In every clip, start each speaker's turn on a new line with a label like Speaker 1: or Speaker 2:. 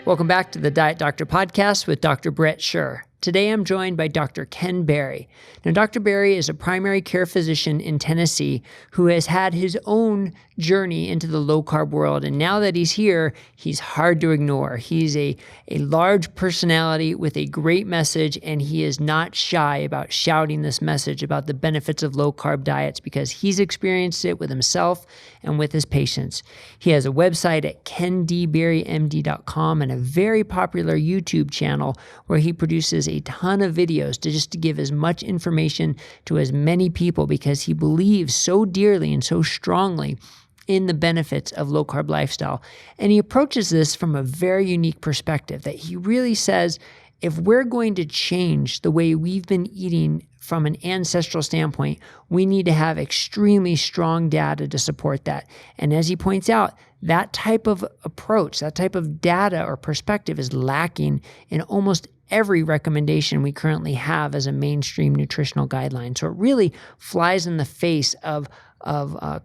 Speaker 1: Welcome back to the Diet Doctor Podcast with Dr. Brett Scher. Today I'm joined by Dr. Ken Berry. Now, Dr. Berry is a primary care physician in Tennessee who has had his own journey into the low-carb world, and now that he's here, he's hard to ignore. He's a large personality with a great message, and he is not shy about shouting this message about the benefits of low-carb diets because he's experienced it with himself and with his patients. He has a website at kendberrymd.com and a very popular YouTube channel where he produces a ton of videos to give as much information to as many people because he believes so dearly and so strongly in the benefits of low-carb lifestyle. And he approaches this from a very unique perspective that he really says, if we're going to change the way we've been eating from an ancestral standpoint, we need to have extremely strong data to support that. And as he points out, that type of approach, that type of data or perspective is lacking in almost every recommendation we currently have as a mainstream nutritional guideline. So it really flies in the face of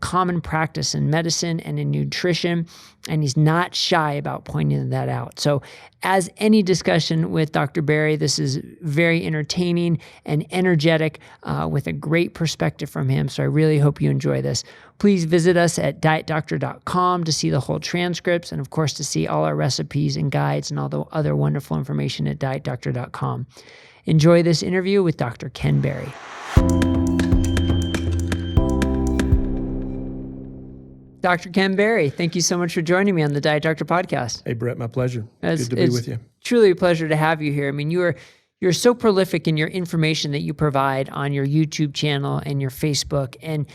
Speaker 1: common practice in medicine and in nutrition, and he's not shy about pointing that out. So as any discussion with Dr. Berry, this is very entertaining and energetic with a great perspective from him. So I really hope you enjoy this. Please visit us at dietdoctor.com to see the whole transcripts and, of course, to see all our recipes and guides and all the other wonderful information at dietdoctor.com. Enjoy this interview with Dr. Ken Berry. Dr. Ken Berry, thank you so much for joining me on the Diet Doctor Podcast.
Speaker 2: Hey, Brett, my pleasure. Good to be with you.
Speaker 1: Truly a pleasure to have you here. I mean, you're so prolific in your information that you provide on your YouTube channel and your Facebook. And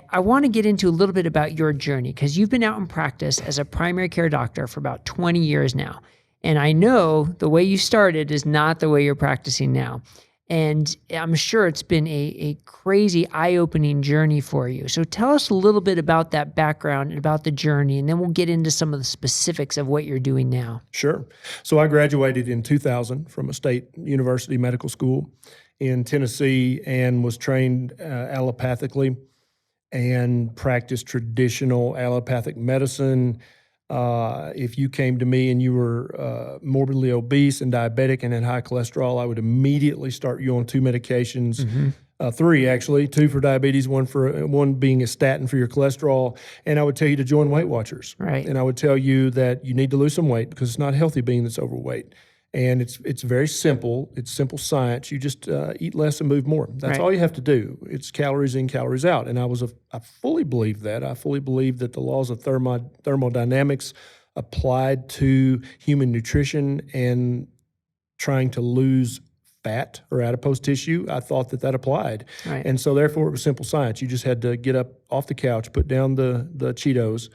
Speaker 1: I want to get into a little bit about your journey because you've been out in practice as a primary care doctor for about 20 years now. And I know the way you started is not the way you're practicing now. And I'm sure it's been a crazy, eye-opening journey for you. So tell us a little bit about that background and about the journey, and then we'll get into some of the specifics of what you're doing now.
Speaker 2: Sure. So I graduated in 2000 from a state university medical school in Tennessee and was trained allopathically and practiced traditional allopathic medicine. If you came to me and you were morbidly obese and diabetic and had high cholesterol, I would immediately start you on two medications, three actually, two for diabetes, one being a statin for your cholesterol, and I would tell you to join Weight Watchers.
Speaker 1: Right.
Speaker 2: And I would tell you that you need to lose some weight because it's not healthy being that's overweight. And it's very simple. It's simple science. You just eat less and move more. That's all you have to do. It's calories in, calories out. And I fully believed that. I fully believed that the laws of thermodynamics applied to human nutrition and trying to lose fat or adipose tissue. I thought that applied.
Speaker 1: Right.
Speaker 2: And so therefore it was simple science. You just had to get up off the couch, put down the Cheetos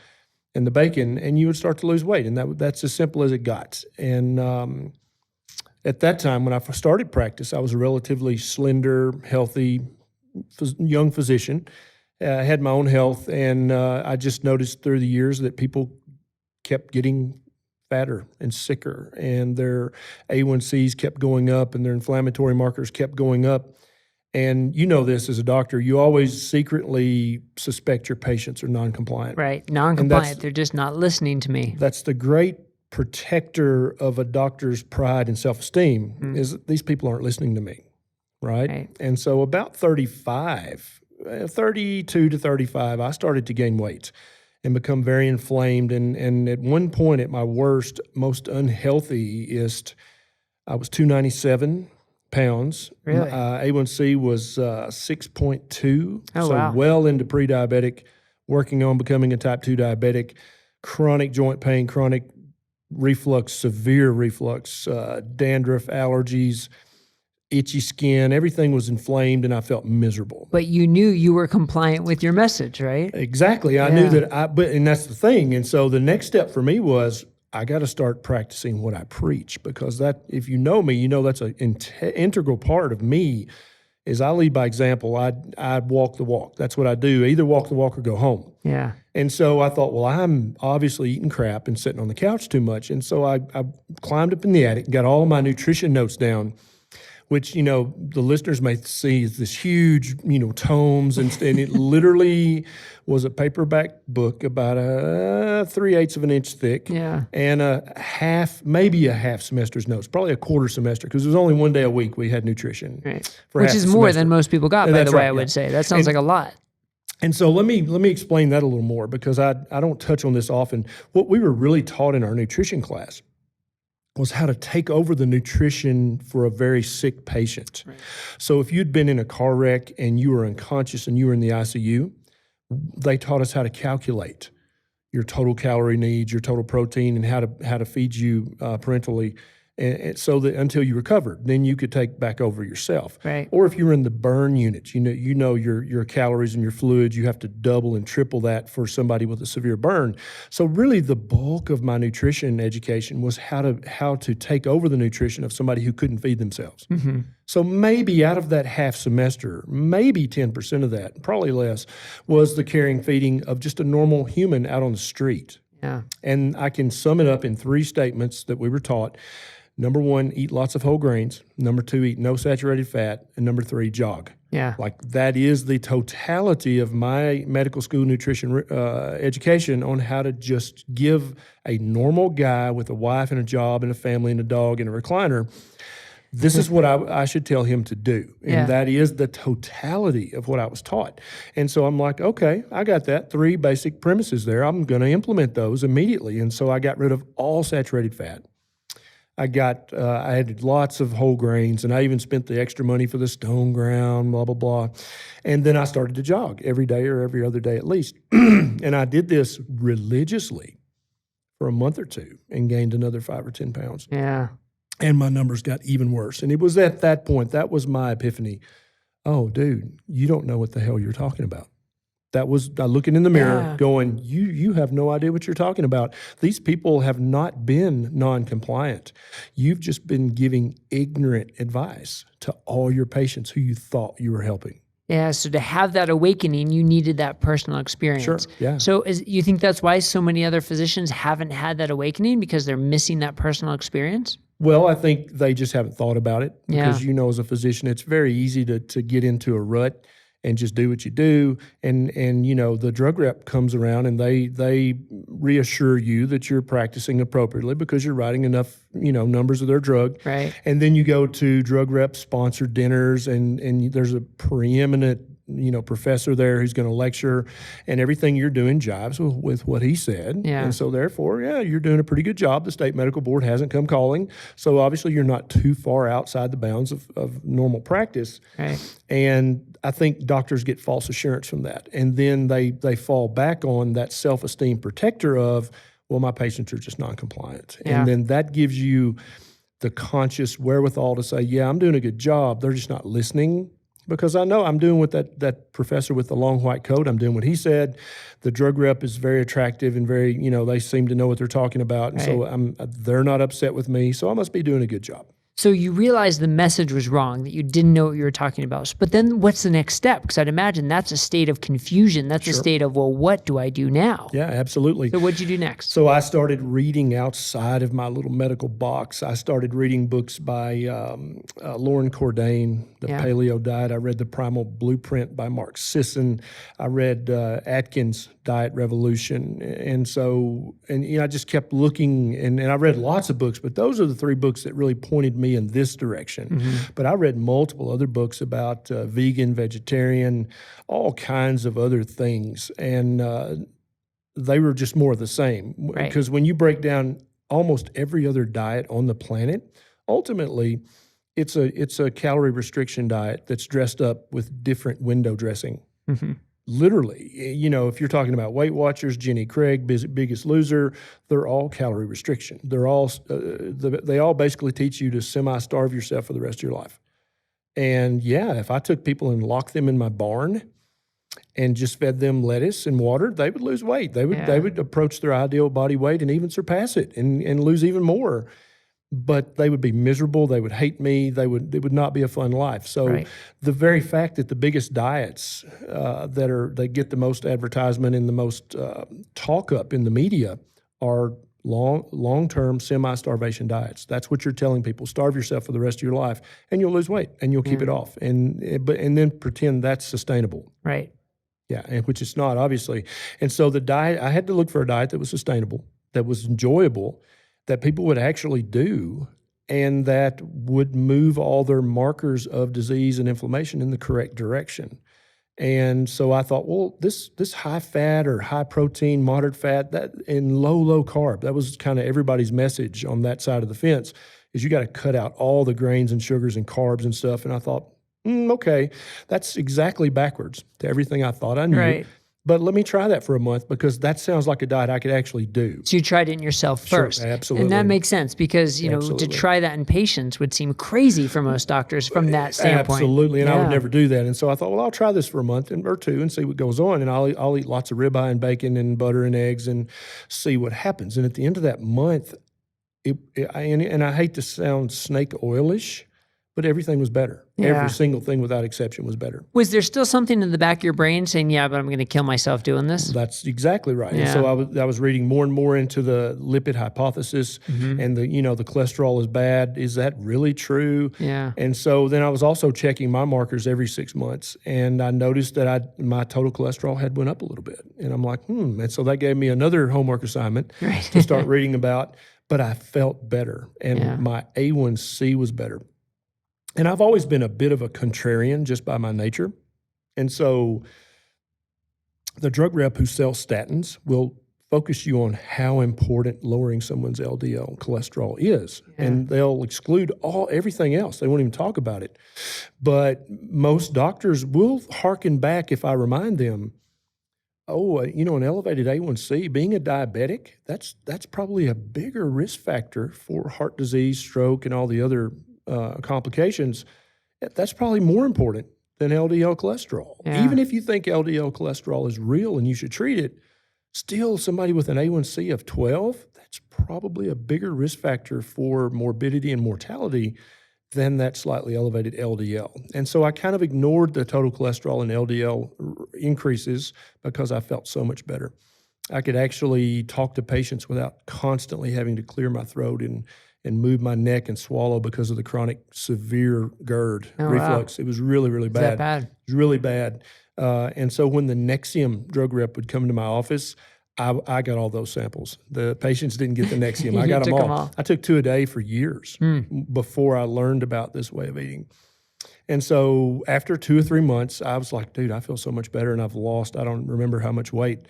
Speaker 2: and the bacon, and you would start to lose weight. And that's as simple as it got. And at that time, when I started practice, I was a relatively slender, healthy, young physician. I had my own health, and I just noticed through the years that people kept getting fatter and sicker, and their A1Cs kept going up, and their inflammatory markers kept going up. And you know this as a doctor, you always secretly suspect your patients are non-compliant.
Speaker 1: Right, non-compliant. They're just not listening to me.
Speaker 2: That's the great protector of a doctor's pride and self-esteem is that these people aren't listening to me, right? And so about 32 to 35, I started to gain weight and become very inflamed. And at one point at my worst, most unhealthiest, I was 297 pounds.
Speaker 1: Really?
Speaker 2: A1C was 6.2.
Speaker 1: Oh,
Speaker 2: so
Speaker 1: wow.
Speaker 2: Well into pre-diabetic, working on becoming a type 2 diabetic, chronic joint pain, chronic reflux, severe reflux, dandruff, allergies, itchy skin, everything was inflamed and I felt miserable.
Speaker 1: But you knew you were compliant with your message, right?
Speaker 2: Exactly. I knew that and that's the thing. And so the next step for me was I got to start practicing what I preach because that, if you know me, you know that's an integral part of me is I lead by example. I walk the walk. That's what I do. Either walk the walk or go home.
Speaker 1: Yeah.
Speaker 2: And so I thought, well, I'm obviously eating crap and sitting on the couch too much. And so I climbed up in the attic and got all my nutrition notes down. which, the listeners may see is this huge, tomes, and it literally was a paperback book about 3/8 of an inch thick, and maybe a half semester's notes, probably a quarter semester, because it was only one day a week we had nutrition.
Speaker 1: Right. Which is more than most people got, by the way, I would say. That sounds like a lot.
Speaker 2: And so let me explain that a little more, because I don't touch on this often. What we were really taught in our nutrition class was how to take over the nutrition for a very sick patient. Right. So if you'd been in a car wreck and you were unconscious and you were in the ICU, they taught us how to calculate your total calorie needs, your total protein, and how to feed you parentally, and so that until you recovered, then you could take back over yourself.
Speaker 1: Right.
Speaker 2: Or if you were in the burn units, you know your calories and your fluids, you have to double and triple that for somebody with a severe burn. So really the bulk of my nutrition education was how to take over the nutrition of somebody who couldn't feed themselves. Mm-hmm. So maybe out of that half semester, maybe 10% of that, probably less, was the caring feeding of just a normal human out on the street.
Speaker 1: Yeah.
Speaker 2: And I can sum it up in 3 statements that we were taught. Number 1, eat lots of whole grains. Number 2, eat no saturated fat. And number 3, jog.
Speaker 1: Yeah.
Speaker 2: Like that is the totality of my medical school nutrition education on how to just give a normal guy with a wife and a job and a family and a dog and a recliner, this is what I should tell him to do. And that is the totality of what I was taught. And so I'm like, okay, I got that. 3 basic premises there. I'm going to implement those immediately. And so I got rid of all saturated fat. I had lots of whole grains, and I even spent the extra money for the stone ground, blah, blah, blah. And then I started to jog every day or every other day at least. And I did this religiously for a month or 2 and gained another 5 or 10 pounds.
Speaker 1: Yeah.
Speaker 2: And my numbers got even worse. And it was at that point, that was my epiphany. Oh, dude, you don't know what the hell you're talking about. That was looking in the mirror going, you have no idea what you're talking about. These people have not been non-compliant. You've just been giving ignorant advice to all your patients who you thought you were helping.
Speaker 1: Yeah, so to have that awakening, you needed that personal experience.
Speaker 2: Sure, yeah.
Speaker 1: So you think that's why so many other physicians haven't had that awakening, because they're missing that personal experience?
Speaker 2: Well, I think they just haven't thought about it, because as a physician, it's very easy to get into a rut and just do what you do. And the drug rep comes around and they reassure you that you're practicing appropriately because you're writing enough, numbers of their drug.
Speaker 1: Right.
Speaker 2: And then you go to drug rep sponsored dinners and there's a preeminent, professor there who's going to lecture, and everything you're doing jives with what he said.
Speaker 1: Yeah.
Speaker 2: And so therefore, you're doing a pretty good job. The state medical board hasn't come calling. So obviously you're not too far outside the bounds of normal practice.
Speaker 1: Right.
Speaker 2: And I think doctors get false assurance from that. And then they fall back on that self-esteem protector of, well, my patients are just non-compliant.
Speaker 1: Yeah.
Speaker 2: And then that gives you the conscious wherewithal to say, yeah, I'm doing a good job. They're just not listening. Because I know I'm doing what that professor with the long white coat, I'm doing what he said. The drug rep is very attractive and very, they seem to know what they're talking about. And so they're not upset with me. So I must be doing a good job.
Speaker 1: So you realized the message was wrong, that you didn't know what you were talking about. But then what's the next step? Because I'd imagine that's a state of confusion. That's a state of, well, what do I do now?
Speaker 2: Yeah, absolutely.
Speaker 1: So what'd you do next?
Speaker 2: So I started reading outside of my little medical box. I started reading books by Lauren Cordain, The Paleo Diet. I read The Primal Blueprint by Mark Sisson. I read Atkins' Diet Revolution. And I just kept looking, and I read lots of books, but those are the 3 books that really pointed me in this direction. Mm-hmm. But I read multiple other books about vegan, vegetarian, all kinds of other things. And they were just more of the same.
Speaker 1: Right.
Speaker 2: Because when you break down almost every other diet on the planet, ultimately it's a calorie restriction diet that's dressed up with different window dressing. Mm-hmm. Literally, if you're talking about Weight Watchers, Jenny Craig, Biggest Loser, they're all calorie restriction. They're all they all basically teach you to semi-starve yourself for the rest of your life. And if I took people and locked them in my barn and just fed them lettuce and water, they would lose weight. They would approach their ideal body weight and even surpass it and lose even more. But they would be miserable. They would hate me. It would not be a fun life. So the very fact that the biggest diets that get the most advertisement and the most talk up in the media are long-term semi-starvation diets. That's what you're telling people. Starve yourself for the rest of your life, and you'll lose weight, and you'll keep it off, and then pretend that's sustainable.
Speaker 1: Right.
Speaker 2: Yeah, and which it's not, obviously. And so the diet, I had to look for a diet that was sustainable, that was enjoyable, that people would actually do, and that would move all their markers of disease and inflammation in the correct direction. And so I thought, well, this high fat or high protein, moderate fat, that and low carb, that was kind of everybody's message on that side of the fence, is you got to cut out all the grains and sugars and carbs and stuff. And I thought, okay, that's exactly backwards to everything I thought I knew.
Speaker 1: Right.
Speaker 2: But let me try that for a month, because that sounds like a diet I could actually do.
Speaker 1: So you tried it in yourself first.
Speaker 2: Sure, absolutely.
Speaker 1: And that makes sense, because,
Speaker 2: Absolutely.
Speaker 1: to try that in patients would seem crazy for most doctors from that standpoint.
Speaker 2: Absolutely, and I would never do that. And so I thought, well, I'll try this for a month or two and see what goes on. And I'll eat lots of ribeye and bacon and butter and eggs and see what happens. And at the end of that month, and I hate to sound snake oilish, but everything was better.
Speaker 1: Yeah.
Speaker 2: Every single thing without exception was better.
Speaker 1: Was there still something in the back of your brain saying, yeah, but I'm going to kill myself doing this?
Speaker 2: That's exactly right.
Speaker 1: Yeah.
Speaker 2: And so I was reading more and more into the lipid hypothesis, and the cholesterol is bad. Is that really true?
Speaker 1: Yeah.
Speaker 2: And so then I was also checking my markers every 6 months, and I noticed that my total cholesterol had went up a little bit. And I'm like, And so that gave me another homework assignment to start reading about. But I felt better, and my A1C was better. And I've always been a bit of a contrarian just by my nature. And so the drug rep who sells statins will focus you on how important lowering someone's LDL cholesterol is. Yeah. And they'll exclude everything else. They won't even talk about it. But most doctors will hearken back if I remind them, an elevated A1C, being a diabetic, that's probably a bigger risk factor for heart disease, stroke, and all the other complications. That's probably more important than LDL cholesterol.
Speaker 1: Yeah.
Speaker 2: Even if you think LDL cholesterol is real and you should treat it, still somebody with an A1C of 12, that's probably a bigger risk factor for morbidity and mortality than that slightly elevated LDL. And so I kind of ignored the total cholesterol and LDL increases because I felt so much better. I could actually talk to patients without constantly having to clear my throat and move my neck and swallow because of the chronic severe GERD reflux. Wow. It was really, really bad.
Speaker 1: Is that bad?
Speaker 2: It was really bad. And so when the Nexium drug rep would come to my office, I got all those samples. The patients didn't get the Nexium. I got them all. I took 2 a day for years before I learned about this way of eating. And so after 2 or 3 months, I was like, dude, I feel so much better, and I've lost, I don't remember how much weight,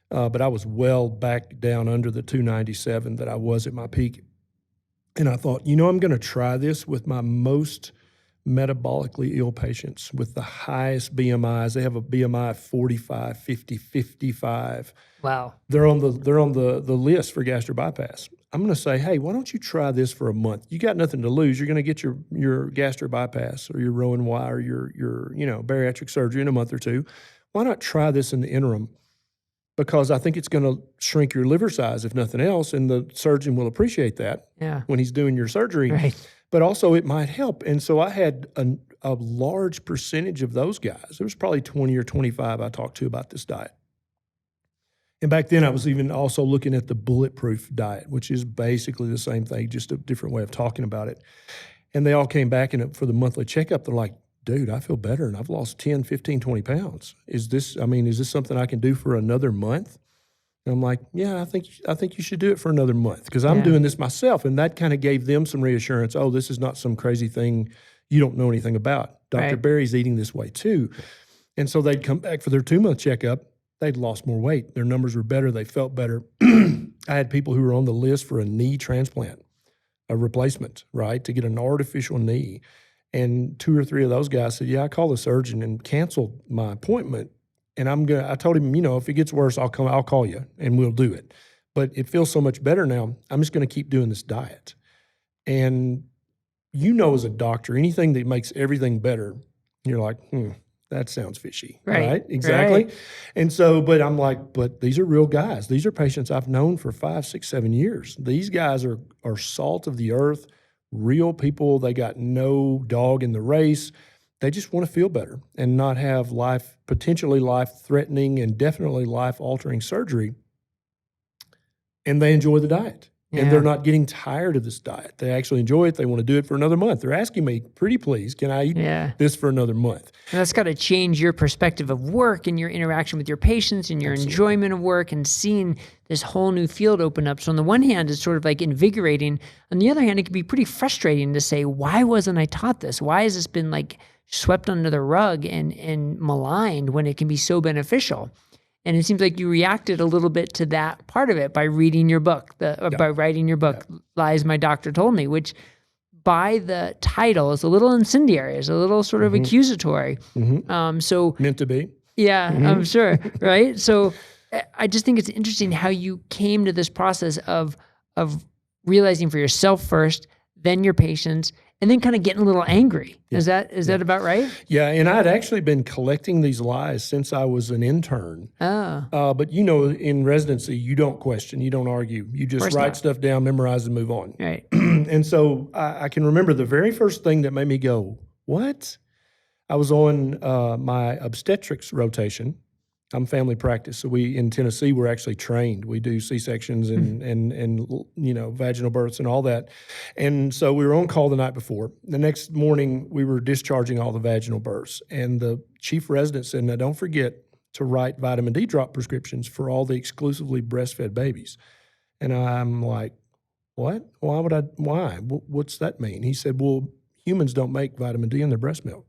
Speaker 2: but I was well back down under the 297 that I was at my peak. And I thought, I'm going to try this with my most metabolically ill patients with the highest BMIs. They have a BMI of 45, 50, 55.
Speaker 1: Wow.
Speaker 2: They're on the list for gastric bypass. I'm going to say, hey, why don't you try this for a month? You got nothing to lose. You're going to get your gastric bypass or your Roux-en-Y or your bariatric surgery in a month or two. Why not try this in the interim? Because I think it's going to shrink your liver size, if nothing else, and the surgeon will appreciate that when he's doing your surgery.
Speaker 1: Right.
Speaker 2: But also it might help. And so I had a large percentage of those guys. There was probably 20 or 25 I talked to about this diet. And back then I was even also looking at the bulletproof diet, which is basically the same thing, just a different way of talking about it. And they all came back for the monthly checkup. They're like, dude, I feel better, and I've lost 10, 15, 20 pounds. Is this something I can do for another month? And I'm like, yeah, I think you should do it for another month, because I'm doing this myself. And that kind of gave them some reassurance. Oh, this is not some crazy thing you don't know anything about. Dr. Berry's eating this way too. And so they'd come back for their 2-month checkup. They'd lost more weight. Their numbers were better. They felt better. I had people who were on the list for a knee transplant, a replacement, right, to get an artificial knee. And 2 or 3 of those guys said, yeah, I called the surgeon and canceled my appointment. And I told him, if it gets worse, I'll call you and we'll do it. But it feels so much better now. I'm just going to keep doing this diet. And as a doctor, anything that makes everything better, you're like, that sounds fishy. Right? Exactly. Right. And so, but I'm like, but these are real guys. These are patients I've known for 5, 6, 7 years. These guys are salt of the earth. Real people. They got no dog in the race. They just want to feel better and not have potentially life-threatening and definitely life-altering surgery. and they enjoy the diet. And
Speaker 1: Yeah.
Speaker 2: they're not getting tired of this diet. They actually enjoy it. They want to do it for another month. They're asking me, pretty please, can I eat this for another month?
Speaker 1: And that's got to change your perspective of work and your interaction with your patients and your enjoyment of work and seeing this whole new field open up. So on the one hand, it's sort of like invigorating. On the other hand, it can be pretty frustrating to say, why wasn't I taught this? Why has this been like swept under the rug and maligned when it can be so beneficial? And it seems like you reacted a little bit to that part of it by reading your book, by writing your book, Lies My Doctor Told Me, which by the title is a little incendiary, is a little sort of accusatory. So
Speaker 2: meant to be.
Speaker 1: Yeah, I'm sure, right? So I just think it's interesting how you came to this process of realizing for yourself first, then your patients, and then kind of getting a little angry. Is that about right?
Speaker 2: Yeah, and I'd actually been collecting these lies since I was an intern.
Speaker 1: Oh.
Speaker 2: But in residency, you don't question, you don't argue. You just write stuff down, memorize, and move on.
Speaker 1: Right.
Speaker 2: And so I can remember the very first thing that made me go, what? I was on my obstetrics rotation. I'm family practice, so in Tennessee, we're actually trained. We do C-sections and vaginal births and all that. And so we were on call the night before. The next morning, we were discharging all the vaginal births. And the chief resident said, now don't forget to write vitamin D drop prescriptions for all the exclusively breastfed babies. And I'm like, what? Why? What's that mean? He said, well, humans don't make vitamin D in their breast milk.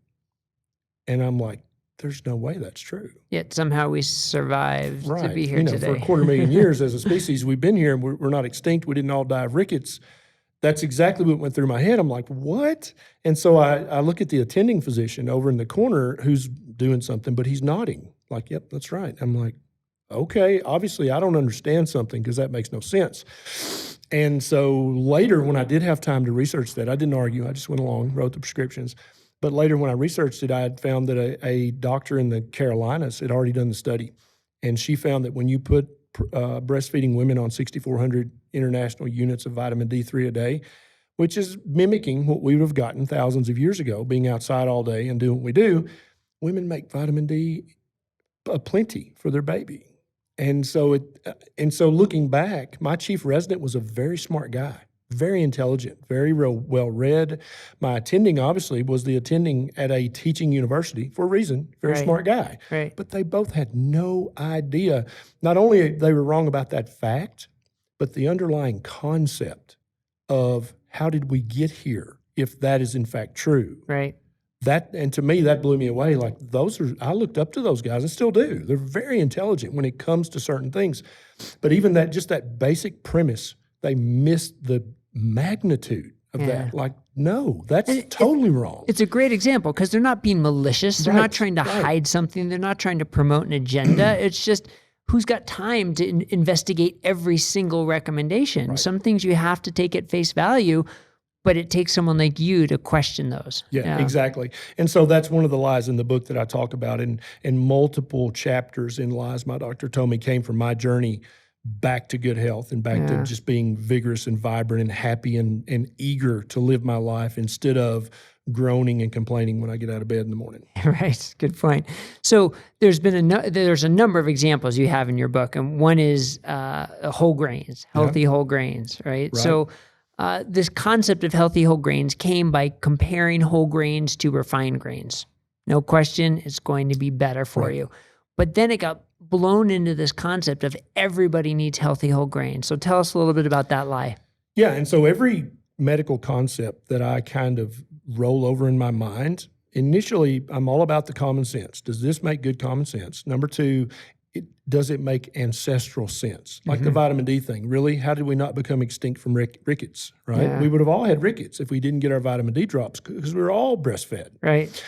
Speaker 2: And I'm like, there's no way that's true.
Speaker 1: Yet somehow we survived to be here today.
Speaker 2: For 250,000 years as a species, we've been here and we're not extinct. We didn't all die of rickets. That's exactly what went through my head. I'm like, what? And so I look at the attending physician over in the corner who's doing something, but he's nodding. Like, yep, that's right. I'm like, okay, obviously I don't understand something because that makes no sense. And so later when I did have time to research that, I didn't argue. I just went along, wrote the prescriptions. But later when I researched it, I had found that a doctor in the Carolinas had already done the study. And she found that when you put breastfeeding women on 6,400 international units of vitamin D3 a day, which is mimicking what we would have gotten thousands of years ago, being outside all day and doing what we do, women make vitamin D plenty for their baby. And so looking back, my chief resident was a very smart guy. Very intelligent, very well-read. My attending, obviously, was the attending at a teaching university for a reason. Very smart guy.
Speaker 1: Right.
Speaker 2: But they both had no idea. Not only they were wrong about that fact, but the underlying concept of how did we get here if that is in fact true.
Speaker 1: Right.
Speaker 2: And to me, that blew me away. Like I looked up to those guys and still do. They're very intelligent when it comes to certain things. But even that basic premise, they missed the magnitude of that. Like, no, that's totally wrong.
Speaker 1: It's a great example because they're not being malicious. They're not trying to hide something. They're not trying to promote an agenda. It's just who's got time to investigate every single recommendation. Right. Some things you have to take at face value, but it takes someone like you to question those.
Speaker 2: Yeah, exactly. And so that's one of the lies in the book that I talk about. And multiple chapters in Lies My Doctor Told Me came from my journey back to good health and back to just being vigorous and vibrant and happy and eager to live my life instead of groaning and complaining when I get out of bed in the morning.
Speaker 1: Right. Good point. So there's a number of examples you have in your book, and one is whole grains, healthy whole grains, right? So this concept of healthy whole grains came by comparing whole grains to refined grains. No question, it's going to be better for you. But then it got blown into this concept of everybody needs healthy whole grains. So tell us a little bit about that lie.
Speaker 2: Yeah, and so every medical concept that I kind of roll over in my mind, initially I'm all about the common sense. Does this make good common sense? Number two, does it make ancestral sense? Like the vitamin D thing. Really, how did we not become extinct from rickets, right?
Speaker 1: Yeah.
Speaker 2: We would have all had rickets if we didn't get our vitamin D drops because we were all breastfed.
Speaker 1: Right.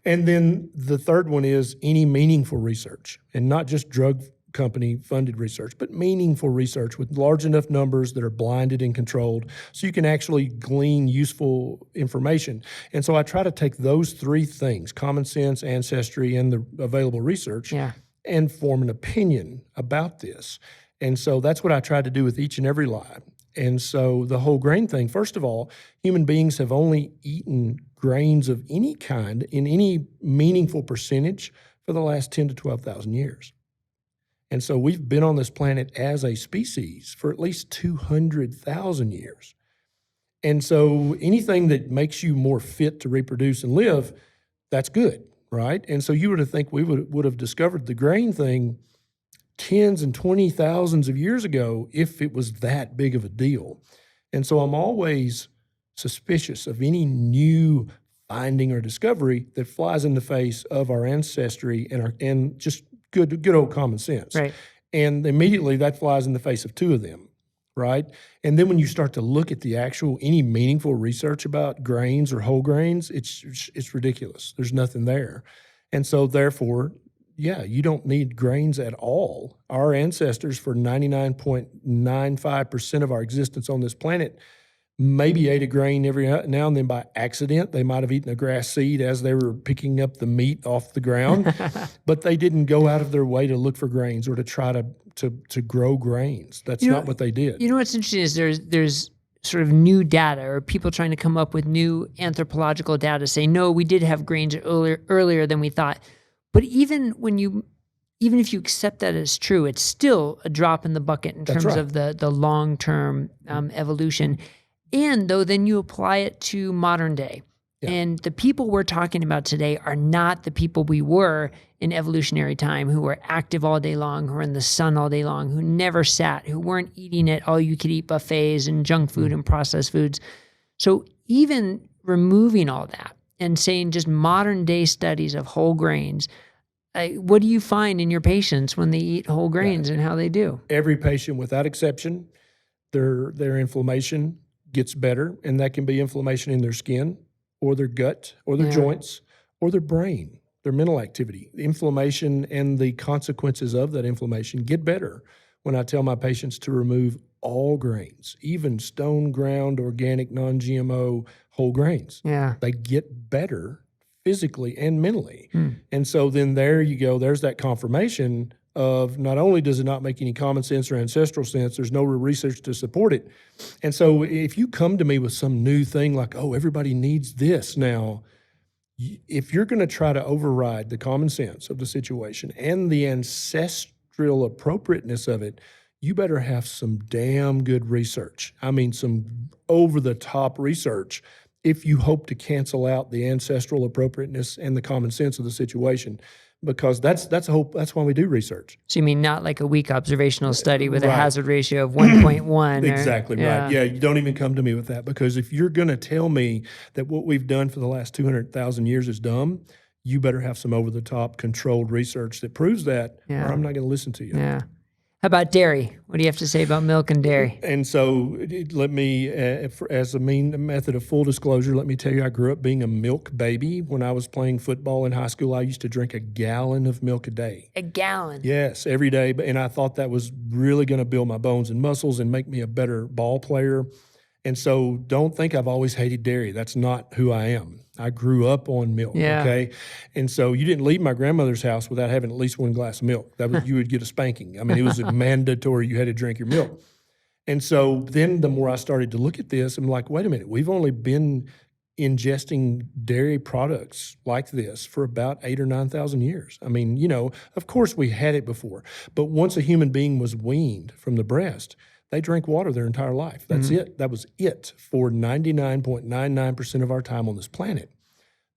Speaker 2: And then the third one is any meaningful research, and not just drug company funded research, but meaningful research with large enough numbers that are blinded and controlled so you can actually glean useful information. And so I try to take those three things, common sense, ancestry, and the available research, and form an opinion about this. And so that's what I try to do with each and every lie. And so the whole grain thing, first of all, human beings have only eaten grains of any kind in any meaningful percentage for the last 10 to 12,000 years. And so we've been on this planet as a species for at least 200,000 years. And so anything that makes you more fit to reproduce and live, that's good, right? And so you would think we would have discovered the grain thing tens and 20,000s of years ago if it was that big of a deal. And so I'm always suspicious of any new finding or discovery that flies in the face of our ancestry and just good old common sense.
Speaker 1: Right.
Speaker 2: And immediately that flies in the face of two of them, right? And then when you start to look at any meaningful research about grains or whole grains, it's ridiculous. There's nothing there. And so therefore, yeah, you don't need grains at all. Our ancestors, for 99.95% of our existence on this planet, maybe ate a grain every now and then by accident. They might have eaten a grass seed as they were picking up the meat off the ground, but they didn't go out of their way to look for grains or to try to grow grains. That's not what they did.
Speaker 1: You know what's interesting is there's sort of new data or people trying to come up with new anthropological data saying, no, we did have grains earlier than we thought. But even if you accept that as true, it's still a drop in the bucket in terms of the long-term evolution. And though then you apply it to modern day. Yeah. And the people we're talking about today are not the people we were in evolutionary time, who were active all day long, who were in the sun all day long, who never sat, who weren't eating at all-you-could-eat buffets and junk food and processed foods. So even removing all that and saying just modern day studies of whole grains, what do you find in your patients when they eat whole grains and how they do?
Speaker 2: Every patient, without exception, their inflammation gets better, and that can be inflammation in their skin or their gut or their joints or their brain, their mental activity. The inflammation and the consequences of that inflammation get better when I tell my patients to remove all grains, even stone ground, organic, non-GMO whole grains.
Speaker 1: Yeah.
Speaker 2: They get better physically and mentally. And so then there you go, there's that confirmation of not only does it not make any common sense or ancestral sense, there's no real research to support it. And so if you come to me with some new thing like, oh, everybody needs this now, if you're going to try to override the common sense of the situation and the ancestral appropriateness of it, you better have some damn good research. I mean, some over-the-top research if you hope to cancel out the ancestral appropriateness and the common sense of the situation. Because that's why we do research.
Speaker 1: So you mean not like a weak observational study with a hazard ratio of 1.1?
Speaker 2: Exactly right. Yeah, you don't even come to me with that, because if you're going to tell me that what we've done for the last 200,000 years is dumb, you better have some over-the-top controlled research that proves that, or I'm not going to listen to you.
Speaker 1: Yeah. How about dairy? What do you have to say about milk and dairy?
Speaker 2: And so let me, as a method of full disclosure, let me tell you, I grew up being a milk baby. When I was playing football in high school, I used to drink a gallon of milk a day.
Speaker 1: A gallon?
Speaker 2: Yes, every day. And I thought that was really going to build my bones and muscles and make me a better ball player. And so don't think I've always hated dairy. That's not who I am. I grew up on milk, okay? And so you didn't leave my grandmother's house without having at least one glass of milk. That was, you would get a spanking. I mean, it was mandatory. You had to drink your milk. And so then the more I started to look at this, I'm like, wait a minute, we've only been ingesting dairy products like this for about 8,000 or 9,000 years. I mean, you know, of course we had it before, but once a human being was weaned from the breast, they drank water their entire life. That's it. That was it for 99.99% of our time on this planet.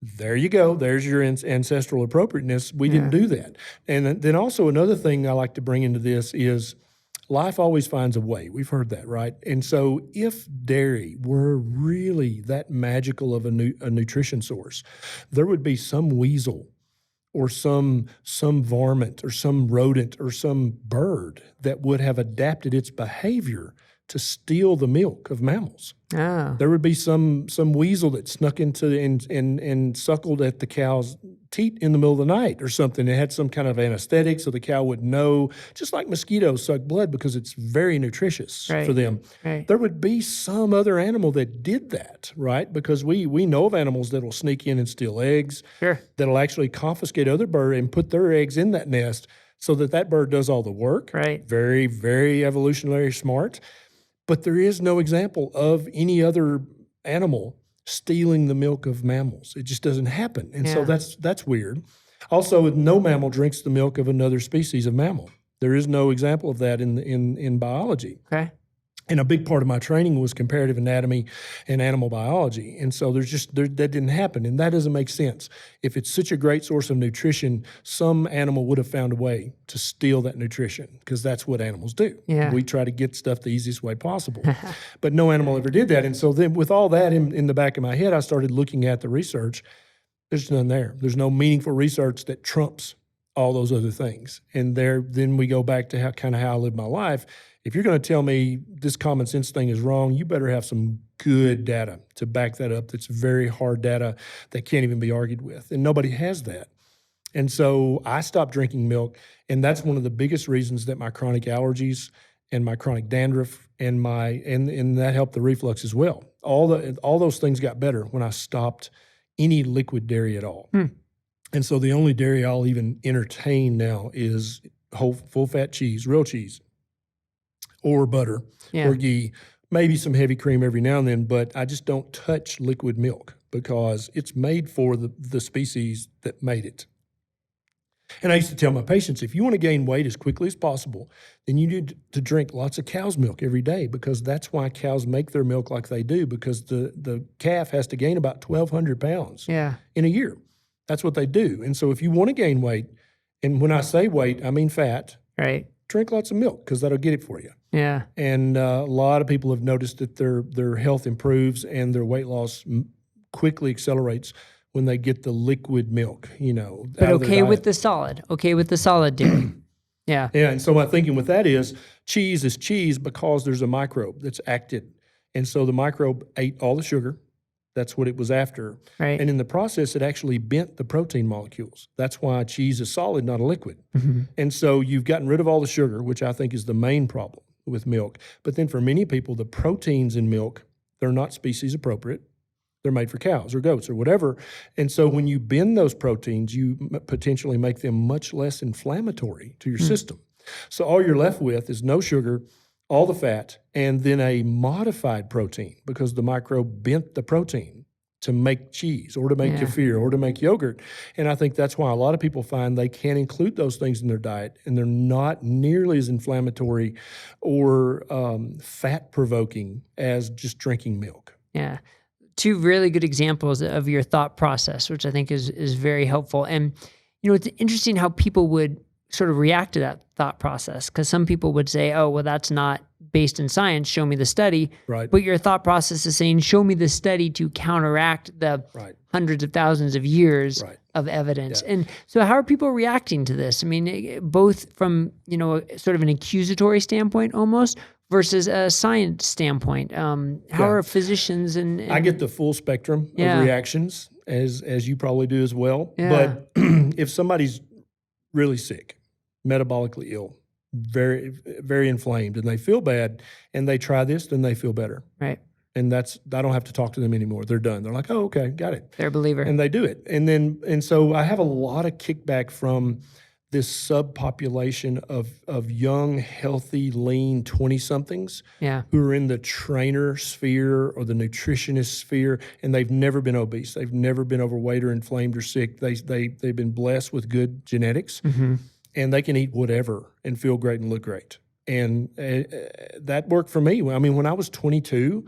Speaker 2: There you go. There's your ancestral appropriateness. We didn't do that. And then also another thing I like to bring into this is life always finds a way. We've heard that, right? And so if dairy were really that magical of a nutrition source, there would be some weasel or some varmint or some rodent or some bird that would have adapted its behavior to steal the milk of mammals.
Speaker 1: Oh.
Speaker 2: There would be some weasel that snuck into and suckled at the cow's teat in the middle of the night or something. It had some kind of anesthetic so the cow would know, just like mosquitoes suck blood because it's very nutritious for them.
Speaker 1: Right.
Speaker 2: There would be some other animal that did that, right? Because we know of animals that will sneak in and steal eggs, that'll actually confiscate other birds and put their eggs in that nest so that bird does all the work.
Speaker 1: Right.
Speaker 2: Very, very evolutionary smart. But there is no example of any other animal stealing the milk of mammals. It just doesn't happen. And so that's weird. Also, no mammal drinks the milk of another species of mammal. There is no example of that in biology.
Speaker 1: Okay.
Speaker 2: And a big part of my training was comparative anatomy and animal biology. And so that didn't happen. And that doesn't make sense. If it's such a great source of nutrition, some animal would have found a way to steal that nutrition, because that's what animals do.
Speaker 1: Yeah.
Speaker 2: We try to get stuff the easiest way possible. But no animal ever did that. And so then with all that in the back of my head, I started looking at the research. There's none there. There's no meaningful research that trumps all those other things. And then we go back to how I live my life. If you're going to tell me this common sense thing is wrong, you better have some good data to back that up. That's very hard data that can't even be argued with. And nobody has that. And so I stopped drinking milk. And that's one of the biggest reasons that my chronic allergies and my chronic dandruff and that helped the reflux as well. All those things got better when I stopped any liquid dairy at all. And so the only dairy I'll even entertain now is whole full-fat cheese, real cheese, or butter, or ghee, maybe some heavy cream every now and then, but I just don't touch liquid milk because it's made for the species that made it. And I used to tell my patients, if you want to gain weight as quickly as possible, then you need to drink lots of cow's milk every day, because that's why cows make their milk like they do, because the calf has to gain about 1,200 pounds in a year. That's what they do. And so if you want to gain weight, and when I say weight, I mean fat,
Speaker 1: right?
Speaker 2: Drink lots of milk, because that'll get it for you.
Speaker 1: Yeah.
Speaker 2: And a lot of people have noticed that their health improves and their weight loss quickly accelerates when they get the liquid milk,
Speaker 1: But okay with the solid dairy. Yeah.
Speaker 2: Yeah, and so my thinking with that is cheese because there's a microbe that's acted. And so the microbe ate all the sugar. That's what it was after.
Speaker 1: Right.
Speaker 2: And in the process, it actually bent the protein molecules. That's why cheese is solid, not a liquid.
Speaker 1: Mm-hmm.
Speaker 2: And so you've gotten rid of all the sugar, which I think is the main problem with milk. But then for many people, the proteins in milk, they're not species appropriate. They're made for cows or goats or whatever. And so when you bend those proteins, you potentially make them much less inflammatory to your system. So all you're left with is no sugar, all the fat, and then a modified protein, because the microbe bent the protein to make cheese or to make kefir or to make yogurt. And I think that's why a lot of people find they can't include those things in their diet, and they're not nearly as inflammatory or fat-provoking as just drinking milk.
Speaker 1: Yeah. Two really good examples of your thought process, which I think is very helpful. And, it's interesting how people would sort of react to that thought process, because some people would say, oh, well, that's not based in science. Show me the study.
Speaker 2: Right.
Speaker 1: But your thought process is saying, show me the study to counteract the hundreds of thousands of years of evidence. Yeah. And so how are people reacting to this? I mean, both from, sort of an accusatory standpoint almost versus a science standpoint. How are physicians and
Speaker 2: I get the full spectrum of reactions, as you probably do as well.
Speaker 1: Yeah.
Speaker 2: But if somebody's really sick, metabolically ill, very, very inflamed, and they feel bad, and they try this, then they feel better.
Speaker 1: Right.
Speaker 2: And I don't have to talk to them anymore. They're done. They're like, oh, okay, got it.
Speaker 1: They're a believer.
Speaker 2: And they do it. And so I have a lot of kickback from this subpopulation of young, healthy, lean 20-somethings who are in the trainer sphere or the nutritionist sphere, and they've never been obese. They've never been overweight or inflamed or sick. They've been blessed with good genetics, and they can eat whatever and feel great and look great. And that worked for me. I mean, when I was 22,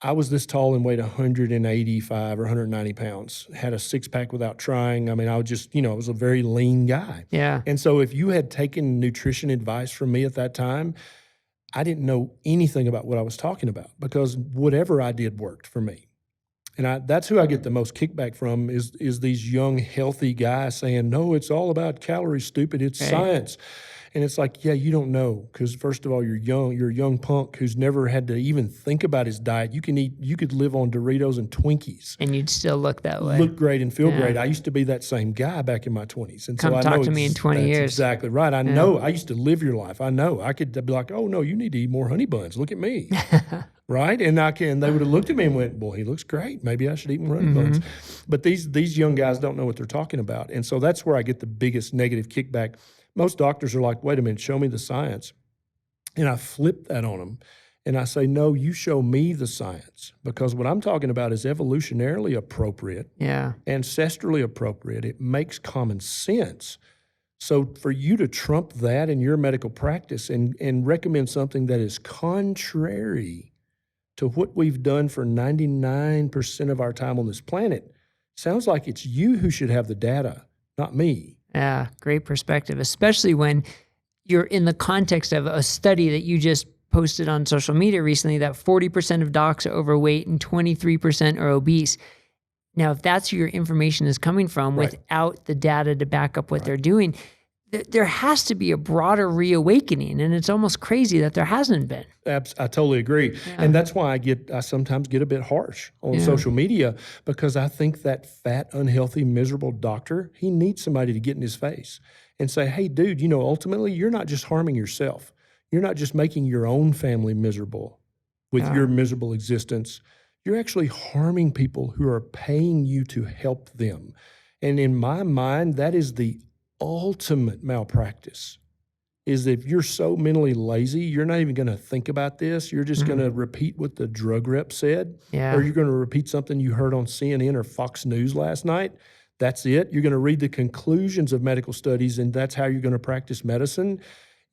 Speaker 2: I was this tall and weighed 185 or 190 pounds, had a six-pack without trying. I mean, I was just, I was a very lean guy.
Speaker 1: Yeah.
Speaker 2: And so if you had taken nutrition advice from me at that time, I didn't know anything about what I was talking about, because whatever I did worked for me. And that's who I get the most kickback from is these young, healthy guys saying, no, it's all about calories, stupid. It's science. And it's like, yeah, you don't know, because first of all, you're young. You're a young punk who's never had to even think about his diet. You could live on Doritos and Twinkies,
Speaker 1: and you'd still look that way.
Speaker 2: Look great and feel great. I used to be that same guy back in my 20s, and
Speaker 1: Come
Speaker 2: so I
Speaker 1: talk
Speaker 2: know
Speaker 1: to me in 20 years.
Speaker 2: Exactly right. I know. I used to live your life. I know. I could be like, oh no, you need to eat more honey buns. Look at me, right? And they would have looked at me and went, well, he looks great. Maybe I should eat more honey buns. But these young guys don't know what they're talking about, and so that's where I get the biggest negative kickback. Most doctors are like, wait a minute, show me the science. And I flip that on them. And I say, no, you show me the science. Because what I'm talking about is evolutionarily appropriate, ancestrally appropriate. It makes common sense. So for you to trump that in your medical practice and recommend something that is contrary to what we've done for 99% of our time on this planet, sounds like it's you who should have the data, not me.
Speaker 1: Yeah, great perspective, especially when you're in the context of a study that you just posted on social media recently that 40% of docs are overweight and 23% are obese. Now, if that's where your information is coming from without the data to back up what they're doing, there has to be a broader reawakening, and it's almost crazy that there hasn't been.
Speaker 2: I totally agree.
Speaker 1: Yeah.
Speaker 2: And that's why I sometimes get a bit harsh on social media, because I think that fat, unhealthy, miserable doctor, he needs somebody to get in his face and say, hey, dude, ultimately you're not just harming yourself. You're not just making your own family miserable with your miserable existence. You're actually harming people who are paying you to help them. And in my mind, that is the ultimate malpractice, is that if you're so mentally lazy, you're not even going to think about this. You're just going to repeat what the drug rep said, or you're going to repeat something you heard on CNN or Fox News last night. That's it. You're going to read the conclusions of medical studies, and that's how you're going to practice medicine.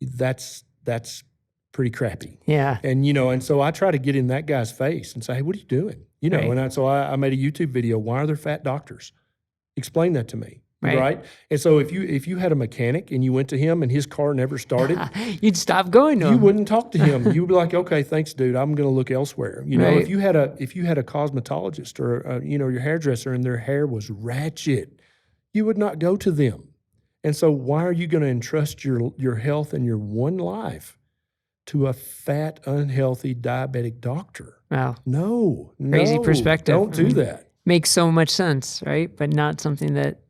Speaker 2: That's pretty crappy.
Speaker 1: Yeah.
Speaker 2: And, and so I try to get in that guy's face and say, hey, what are you doing? And so I made a YouTube video. Why are there fat doctors? Explain that to me. Right. And so if you had a mechanic and you went to him and his car never started,
Speaker 1: you'd stop going to him.
Speaker 2: You wouldn't talk to him. You would be like, okay, thanks, dude. I'm going to look elsewhere. If you had a cosmetologist or your hairdresser and their hair was ratchet, you would not go to them. And so why are you going to entrust your health and your one life to a fat, unhealthy, diabetic doctor?
Speaker 1: Wow.
Speaker 2: No.
Speaker 1: Crazy perspective.
Speaker 2: Don't do that.
Speaker 1: Makes so much sense, right? But not something that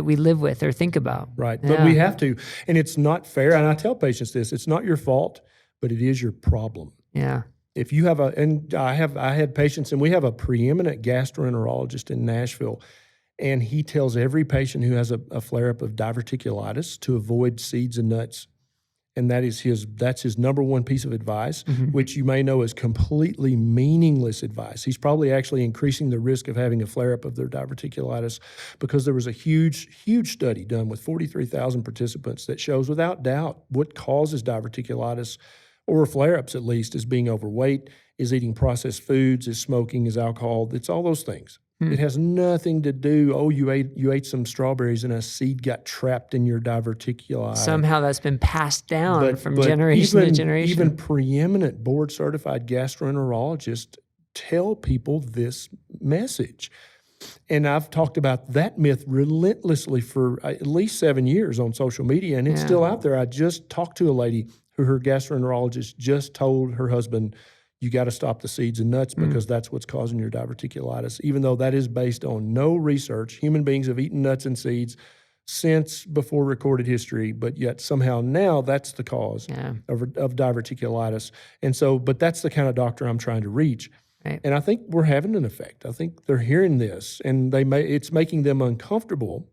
Speaker 1: we live with or think about.
Speaker 2: Right. But we have to. And it's not fair. And I tell patients this, it's not your fault, but it is your problem.
Speaker 1: Yeah.
Speaker 2: If you have I had patients, and we have a preeminent gastroenterologist in Nashville, and he tells every patient who has a flare-up of diverticulitis to avoid seeds and nuts. And that's his number one piece of advice, which you may know is completely meaningless advice. He's probably actually increasing the risk of having a flare-up of their diverticulitis, because there was a huge, huge study done with 43,000 participants that shows without doubt what causes diverticulitis, or flare-ups at least, is being overweight, is eating processed foods, is smoking, is alcohol. It's all those things. It has nothing to do, you ate some strawberries and a seed got trapped in your diverticuli.
Speaker 1: Somehow that's been passed down from generation to generation.
Speaker 2: Even preeminent board-certified gastroenterologists tell people this message. And I've talked about that myth relentlessly for at least 7 years on social media, and it's still out there. I just talked to a lady who her gastroenterologist just told her husband, you got to stop the seeds and nuts because that's what's causing your diverticulitis, even though that is based on no research. Human beings have eaten nuts and seeds since before recorded history, but yet somehow now that's the cause of diverticulitis. And so, but that's the kind of doctor I'm trying to reach.
Speaker 1: Right.
Speaker 2: And I think we're having an effect. I think they're hearing this, and it's making them uncomfortable,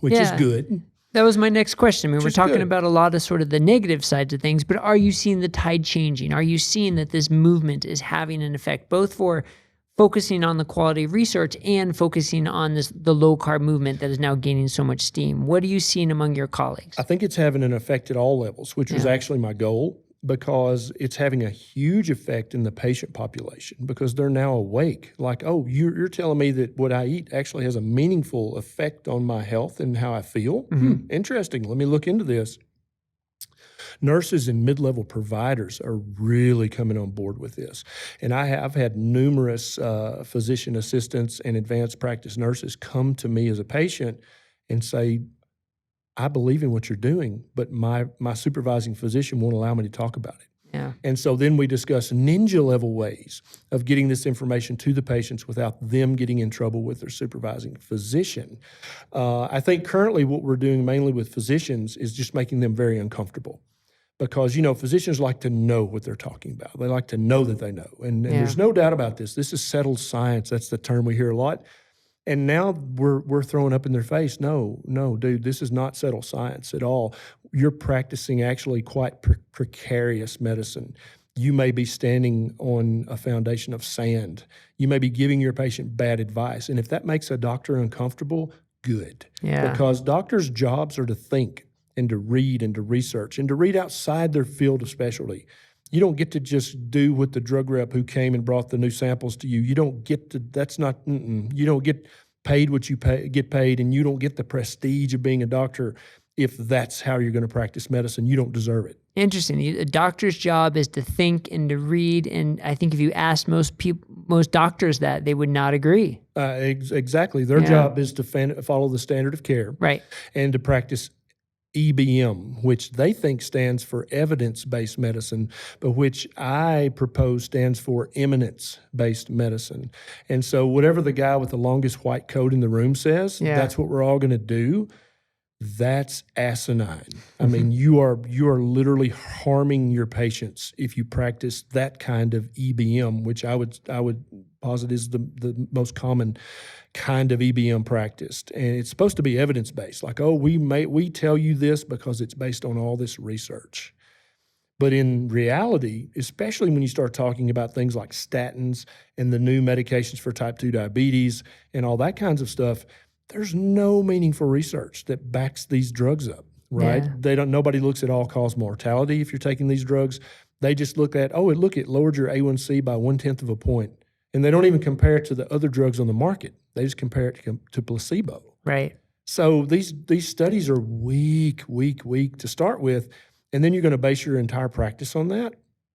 Speaker 2: which is good.
Speaker 1: That was my next question. I mean, we're talking about a lot of sort of the negative sides of things, but are you seeing the tide changing? Are you seeing that this movement is having an effect, both for focusing on the quality of research and focusing on the low-carb movement that is now gaining so much steam? What are you seeing among your colleagues?
Speaker 2: I think it's having an effect at all levels, which was actually my goal, because it's having a huge effect in the patient population, because they're now awake. Like, oh, you're telling me that what I eat actually has a meaningful effect on my health and how I feel? Interesting. Let me look into this. Nurses and mid-level providers are really coming on board with this. And I've had numerous physician assistants and advanced practice nurses come to me as a patient and say, I believe in what you're doing, but my supervising physician won't allow me to talk about it.
Speaker 1: Yeah.
Speaker 2: And so then we discuss ninja level ways of getting this information to the patients without them getting in trouble with their supervising physician. I think currently what we're doing mainly with physicians is just making them very uncomfortable, because, physicians like to know what they're talking about. They like to know that they know. And there's no doubt about this. This is settled science. That's the term we hear a lot. And now we're throwing up in their face, no, dude, this is not settled science at all. You're practicing actually quite precarious medicine. You may be standing on a foundation of sand. You may be giving your patient bad advice. And if that makes a doctor uncomfortable, good.
Speaker 1: Yeah.
Speaker 2: Because doctors' jobs are to think and to read and to research and to read outside their field of specialty. You don't get to just do what the drug rep who came and brought the new samples to you. You don't get to, that's not, you don't get paid what you get paid, and you don't get the prestige of being a doctor if that's how you're going to practice medicine. You don't deserve it.
Speaker 1: Interesting. A doctor's job is to think and to read, and I think if you asked most doctors that, they would not agree.
Speaker 2: Exactly. Their job is to follow the standard of care,
Speaker 1: right,
Speaker 2: and to practice EBM, which they think stands for evidence-based medicine, but which I propose stands for eminence-based medicine. And so whatever the guy with the longest white coat in the room says, that's what we're all going to do. That's asinine. I mean, you are literally harming your patients if you practice that kind of EBM, which I would posit is the most common kind of EBM practiced. And it's supposed to be evidence-based, like, oh, we tell you this because it's based on all this research. But in reality, especially when you start talking about things like statins and the new medications for type 2 diabetes and all that kinds of stuff, there's no meaningful research that backs these drugs up, right? Yeah. Nobody looks at all-cause mortality if you're taking these drugs. They just look at, it lowered your A1C by 1/10 of a point. And they don't even compare it to the other drugs on the market. They just compare it to placebo.
Speaker 1: Right.
Speaker 2: So these studies are weak to start with, and then you're going to base your entire practice on that?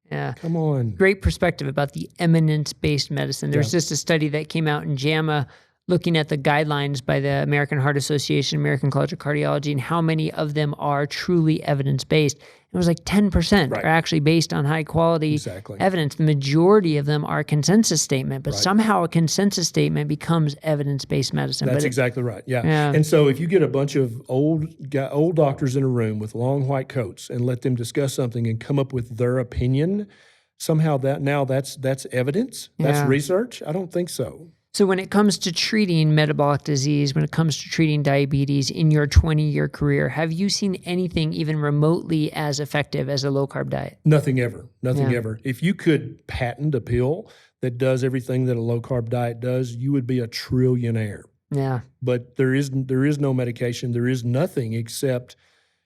Speaker 1: Yeah.
Speaker 2: Come on.
Speaker 1: Great perspective about the eminence-based medicine. There's just a study that came out in JAMA looking at the guidelines by the American Heart Association, American College of Cardiology, and how many of them are truly evidence-based. It was like 10% are actually based on high-quality evidence. The majority of them are consensus statement, but somehow a consensus statement becomes evidence-based medicine.
Speaker 2: That's exactly right, yeah. And so if you get a bunch of old doctors in a room with long white coats and let them discuss something and come up with their opinion, somehow that's evidence? That's research? I don't think so.
Speaker 1: So when it comes to treating metabolic disease, when it comes to treating diabetes in your 20-year career, have you seen anything even remotely as effective as a low-carb diet?
Speaker 2: Nothing ever. Nothing ever. If you could patent a pill that does everything that a low-carb diet does, you would be a trillionaire.
Speaker 1: Yeah.
Speaker 2: But there is no medication. There is nothing except,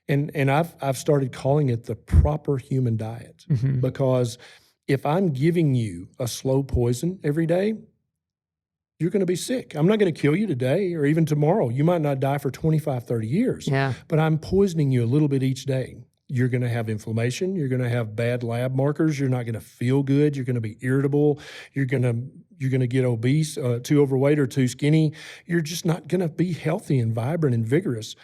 Speaker 2: and I've started calling it the proper human diet, because if I'm giving you a slow poison every day, you're going to be sick. I'm not going to kill you today or even tomorrow. You might not die for 25, 30 years. Yeah. But I'm poisoning you a little bit each day. You're going to have inflammation. You're going to have bad lab markers. You're not going to feel good. You're going to be irritable. You're going to get obese, too overweight or too skinny. You're just not going to be healthy and vibrant and vigorous.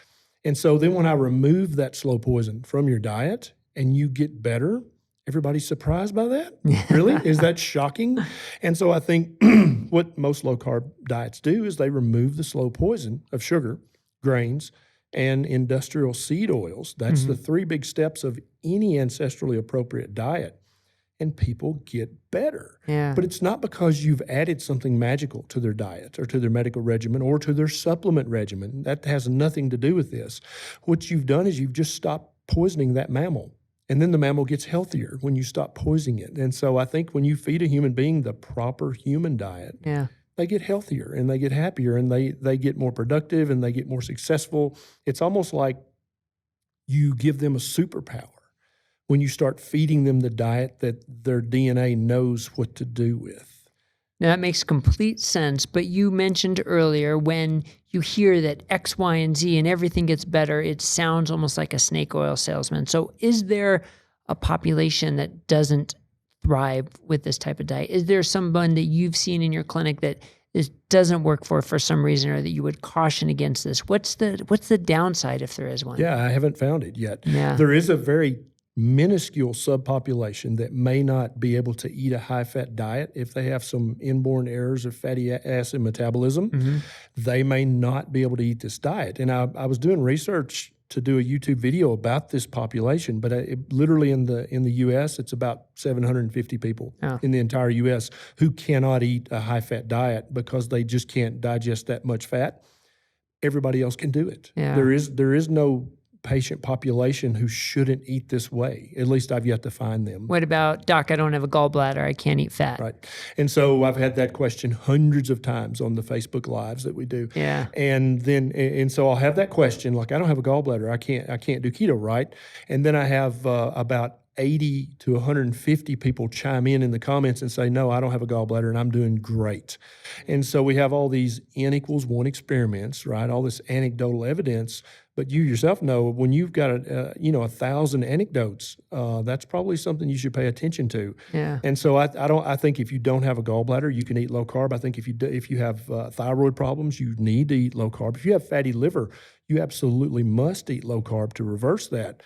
Speaker 2: And so then when I remove that slow poison from your diet and you get better, everybody's surprised by that? Really? Is that shocking? And so I think what most low-carb diets do is they remove the slow poison of sugar, grains, and industrial seed oils. That's the three big steps of any ancestrally appropriate diet. And people get better. Yeah. But it's not because you've added something magical to their diet or to their medical regimen or to their supplement regimen. That has nothing to do with this. What you've done is you've just stopped poisoning that mammal. And then the mammal gets healthier when you stop poisoning it. And so I think when you feed a human being the proper human diet, they get healthier and they get happier and they get more productive and they get more successful. It's almost like you give them a superpower when you start feeding them the diet that their DNA knows what to do with.
Speaker 1: Now, that makes complete sense, but you mentioned earlier when you hear that X, Y, and Z and everything gets better, it sounds almost like a snake oil salesman. So is there a population that doesn't thrive with this type of diet? Is there someone that you've seen in your clinic that this doesn't work for some reason, or that you would caution against this? What's the downside if there is one?
Speaker 2: Yeah, I haven't found it yet.
Speaker 1: Yeah.
Speaker 2: There is a very minuscule subpopulation that may not be able to eat a high-fat diet if they have some inborn errors of fatty acid metabolism. They may not be able to eat this diet. And I was doing research to do a YouTube video about this population, but literally in the U.S., it's about 750 people in the entire U.S. who cannot eat a high-fat diet because they just can't digest that much fat. Everybody else can do it. Yeah. There is no patient population who shouldn't eat this way. At least I've yet to find them.
Speaker 1: What about, doc, I don't have a gallbladder, I can't eat fat?
Speaker 2: Right. And so I've had that question hundreds of times on the Facebook Lives that we do.
Speaker 1: Yeah.
Speaker 2: And so I'll have that question, like, I don't have a gallbladder, I can't do keto, right? And then I have about 80 to 150 people chime in the comments and say, no, I don't have a gallbladder and I'm doing great. And so we have all these N=1 experiments, right? All this anecdotal evidence, but you yourself know when you've got 1,000 anecdotes, that's probably something you should pay attention to.
Speaker 1: Yeah.
Speaker 2: And so I think if you don't have a gallbladder, you can eat low carb. I think if you have thyroid problems, you need to eat low carb. If you have fatty liver, you absolutely must eat low carb to reverse that.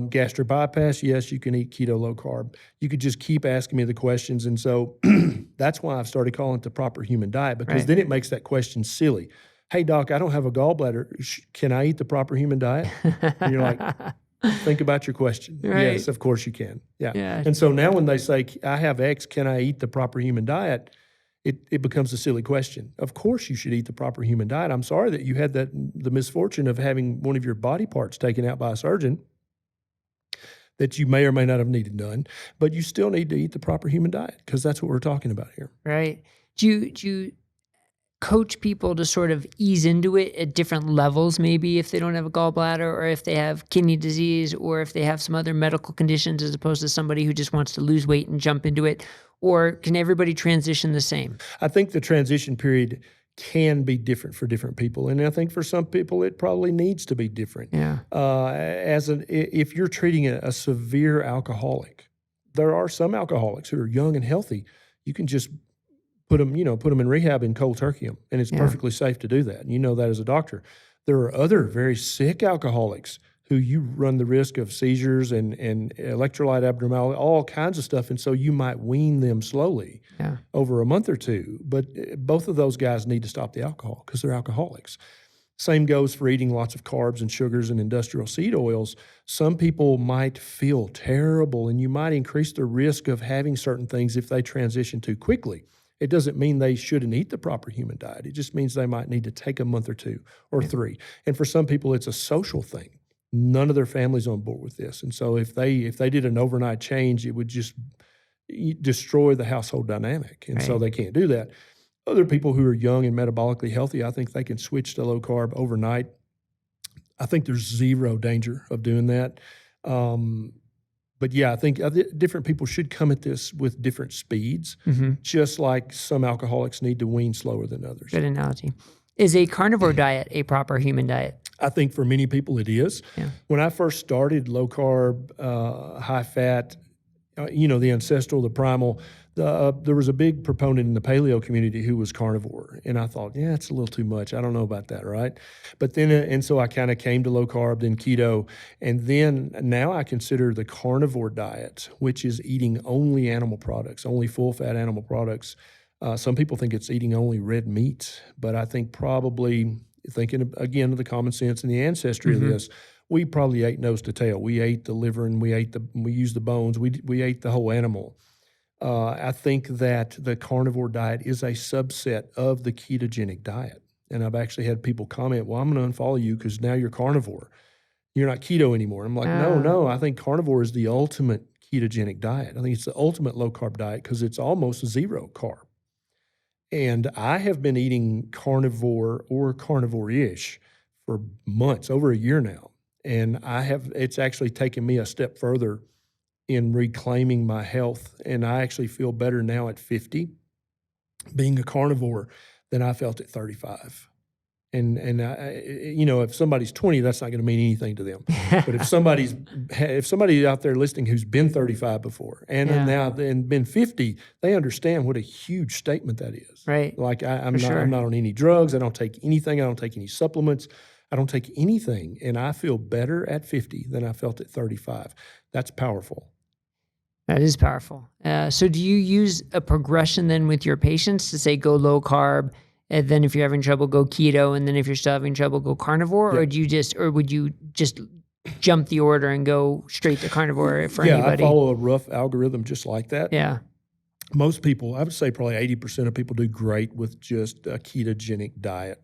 Speaker 2: Gastric bypass, yes, you can eat keto low carb. You could just keep asking me the questions. And so that's why I've started calling it the proper human diet, because then it makes that question silly. Hey, doc, I don't have a gallbladder. Can I eat the proper human diet? And you're like, think about your question.
Speaker 1: Right.
Speaker 2: Yes, of course you can. Yeah.
Speaker 1: Yeah.
Speaker 2: And so now when they say, I have X, can I eat the proper human diet? It becomes a silly question. Of course you should eat the proper human diet. I'm sorry that you had the misfortune of having one of your body parts taken out by a surgeon that you may or may not have needed done, but you still need to eat the proper human diet, because that's what we're talking about here.
Speaker 1: Right. Do you coach people to sort of ease into it at different levels, maybe if they don't have a gallbladder, or if they have kidney disease, or if they have some other medical conditions, as opposed to somebody who just wants to lose weight and jump into it? Or can everybody transition the same?
Speaker 2: I think the transition period can be different for different people. And I think for some people, it probably needs to be different.
Speaker 1: Yeah.
Speaker 2: If you're treating a severe alcoholic, there are some alcoholics who are young and healthy. You can just put them in rehab and cold turkey them, and it's perfectly safe to do that. And you know that as a doctor. There are other very sick alcoholics who you run the risk of seizures and electrolyte abnormality, all kinds of stuff. And so you might wean them slowly over a month or two. But both of those guys need to stop the alcohol because they're alcoholics. Same goes for eating lots of carbs and sugars and industrial seed oils. Some people might feel terrible, and you might increase the risk of having certain things if they transition too quickly. It doesn't mean they shouldn't eat the proper human diet. It just means they might need to take a month or two or three. And for some people, it's a social thing. None of their family's on board with this. And so if they did an overnight change, it would just destroy the household dynamic. And so they can't do that. Other people who are young and metabolically healthy, I think they can switch to low carb overnight. I think there's zero danger of doing that. But yeah, I think different people should come at this with different speeds, just like some alcoholics need to wean slower than others.
Speaker 1: Good analogy. Is a carnivore diet a proper human diet?
Speaker 2: I think for many people it is.
Speaker 1: Yeah.
Speaker 2: When I first started low carb, high fat, the ancestral, the primal, there was a big proponent in the paleo community who was carnivore. And I thought, yeah, it's a little too much. I don't know about that, right? But then, and so I kind of came to low carb, then keto. And then now I consider the carnivore diet, which is eating only animal products, only full fat animal products. Some people think it's eating only red meat, but I think probably thinking again of the common sense and the ancestry of this, we probably ate nose to tail. We ate the liver and we used the bones. We ate the whole animal. I think that the carnivore diet is a subset of the ketogenic diet. And I've actually had people comment, well, I'm going to unfollow you because now you're carnivore. You're not keto anymore. I'm like, no, I think carnivore is the ultimate ketogenic diet. I think it's the ultimate low carb diet because it's almost zero carb. And I have been eating carnivore or carnivore-ish for months, over a year now. And it's actually taken me a step further in reclaiming my health. And I actually feel better now at 50, being a carnivore, than I felt at 35. And if somebody's 20, that's not going to mean anything to them. But if somebody out there listening who's been 35 before and now been 50, they understand what a huge statement that is.
Speaker 1: Right.
Speaker 2: Like I'm not on any drugs. I don't take anything. I don't take any supplements. I don't take anything. And I feel better at 50 than I felt at 35. That's powerful.
Speaker 1: That is powerful. So do you use a progression then with your patients to say go low carb, and then if you're having trouble, go keto, and then if you're still having trouble, go carnivore? Or would you just jump the order and go straight to carnivore for anybody?
Speaker 2: I follow a rough algorithm just like that.
Speaker 1: Yeah.
Speaker 2: Most people, I would say probably 80% of people do great with just a ketogenic diet.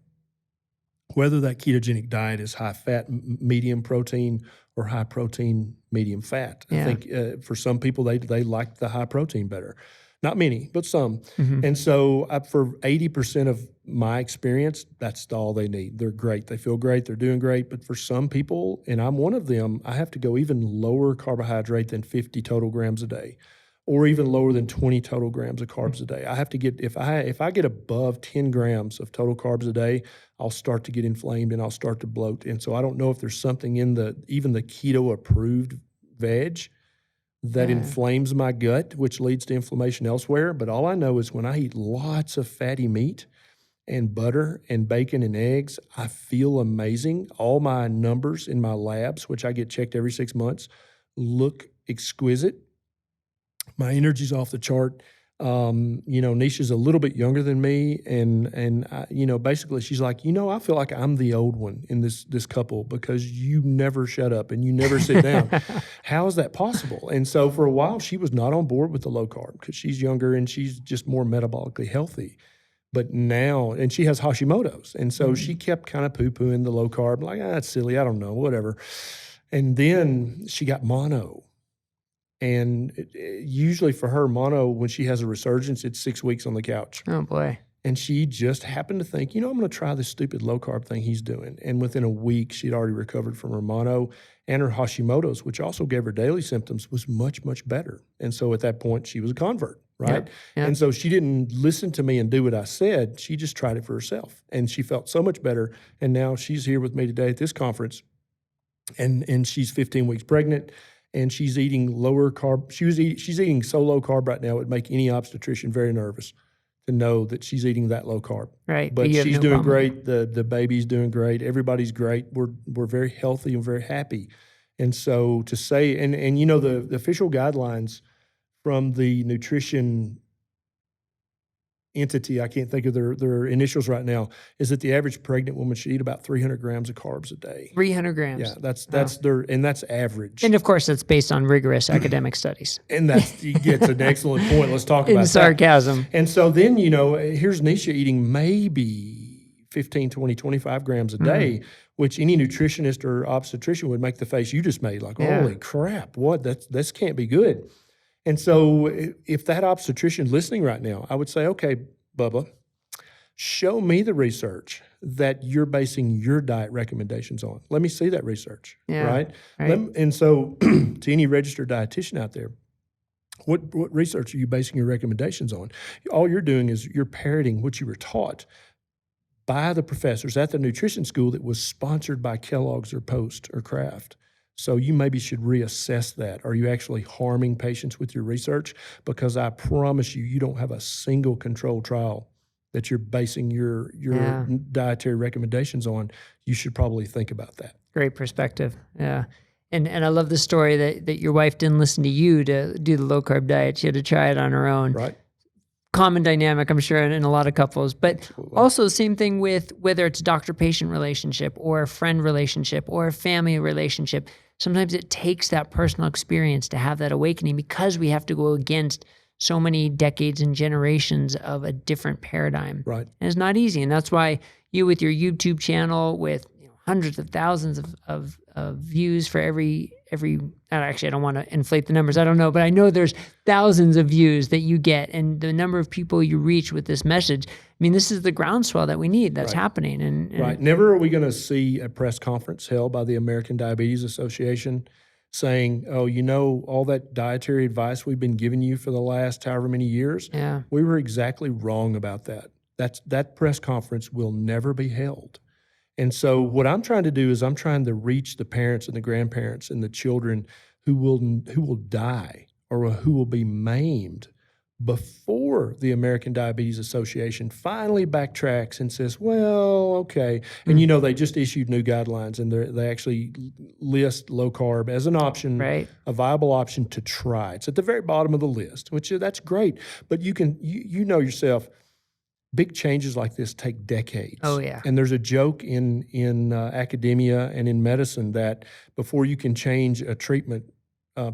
Speaker 2: whether that ketogenic diet is high fat, medium protein, or high protein, medium fat. I think for some people, they like the high protein better. Not many, but some. And so for 80% of my experience, that's all they need. They're great. They feel great. They're doing great. But for some people, and I'm one of them, I have to go even lower carbohydrate than 50 total grams a day, or even lower than 20 total grams of carbs a day. I have to get, if I get above 10 grams of total carbs a day, I'll start to get inflamed and I'll start to bloat. And so I don't know if there's something in even the keto approved veg that inflames my gut, which leads to inflammation elsewhere. But all I know is when I eat lots of fatty meat and butter and bacon and eggs, I feel amazing. All my numbers in my labs, which I get checked every 6 months, look exquisite. My energy's off the chart. Nisha's a little bit younger than me, and basically she's like, I feel like I'm the old one in this couple because you never shut up and you never sit down. How is that possible? And so for a while, she was not on board with the low carb because she's younger and she's just more metabolically healthy. But now, and she has Hashimoto's, and so she kept kind of poo-pooing the low carb, like, that's silly, I don't know, whatever. And then she got mono. And usually for her, mono, when she has a resurgence, it's 6 weeks on the couch.
Speaker 1: Oh, boy.
Speaker 2: And she just happened to think, I'm going to try this stupid low-carb thing he's doing. And within a week, she'd already recovered from her mono, and her Hashimoto's, which also gave her daily symptoms, was much, much better. And so at that point, she was a convert, right?
Speaker 1: Yeah.
Speaker 2: And so she didn't listen to me and do what I said. She just tried it for herself. And she felt so much better. And now she's here with me today at this conference, and she's 15 weeks pregnant. And she's eating lower carb. She's eating so low carb right now, it would make any obstetrician very nervous to know that she's eating that low carb.
Speaker 1: Right.
Speaker 2: But she's doing great. The baby's doing great. Everybody's great. We're very healthy and very happy. And so to say, and the official guidelines from the nutrition entity, I can't think of their initials right now, is that the average pregnant woman should eat about 300 grams of carbs a day.
Speaker 1: 300 grams.
Speaker 2: Yeah, that's that's average.
Speaker 1: And of course, that's based on rigorous academic studies.
Speaker 2: And that's an excellent point. Let's talk about that.
Speaker 1: In sarcasm.
Speaker 2: And so then, here's Nisha eating maybe 15, 20, 25 grams a day, which any nutritionist or obstetrician would make the face you just made, like, holy crap, what? This can't be good. And so if that obstetrician listening right now, I would say, okay, Bubba, show me the research that you're basing your diet recommendations on. Let me see that research, right? And so to any registered dietitian out there, what research are you basing your recommendations on? All you're doing is you're parroting what you were taught by the professors at the nutrition school that was sponsored by Kellogg's or Post or Kraft. So you maybe should reassess that. Are you actually harming patients with your research? Because I promise you don't have a single controlled trial that you're basing your dietary recommendations on. You should probably think about that.
Speaker 1: Great perspective. Yeah. And I love the story that your wife didn't listen to you to do the low-carb diet. She had to try it on her own.
Speaker 2: Right.
Speaker 1: Common dynamic, I'm sure, in a lot of couples. But
Speaker 2: Absolutely.
Speaker 1: Also, same thing with whether it's a doctor-patient relationship or a friend relationship or a family relationship. Sometimes it takes that personal experience to have that awakening because we have to go against so many decades and generations of a different paradigm.
Speaker 2: Right.
Speaker 1: And it's not easy. And that's why you, with your YouTube channel, with hundreds of thousands of views for every actually, I don't want to inflate the numbers. I don't know, but I know there's thousands of views that you get, and the number of people you reach with this message. I mean, this is the groundswell that we need that's happening. And
Speaker 2: right. Never are we going to see a press conference held by the American Diabetes Association saying, oh, all that dietary advice we've been giving you for the last however many years, we were exactly wrong about that. That press conference will never be held. And so what I'm trying to do is I'm trying to reach the parents and the grandparents and the children who will die or who will be maimed before the American Diabetes Association finally backtracks and says, well, okay. And they just issued new guidelines, and they actually list low carb as an option, a viable option to try. It's at the very bottom of the list, which that's great. But you know yourself, big changes like this take decades.
Speaker 1: Oh, yeah.
Speaker 2: And there's a joke in academia and in medicine that before you can change a treatment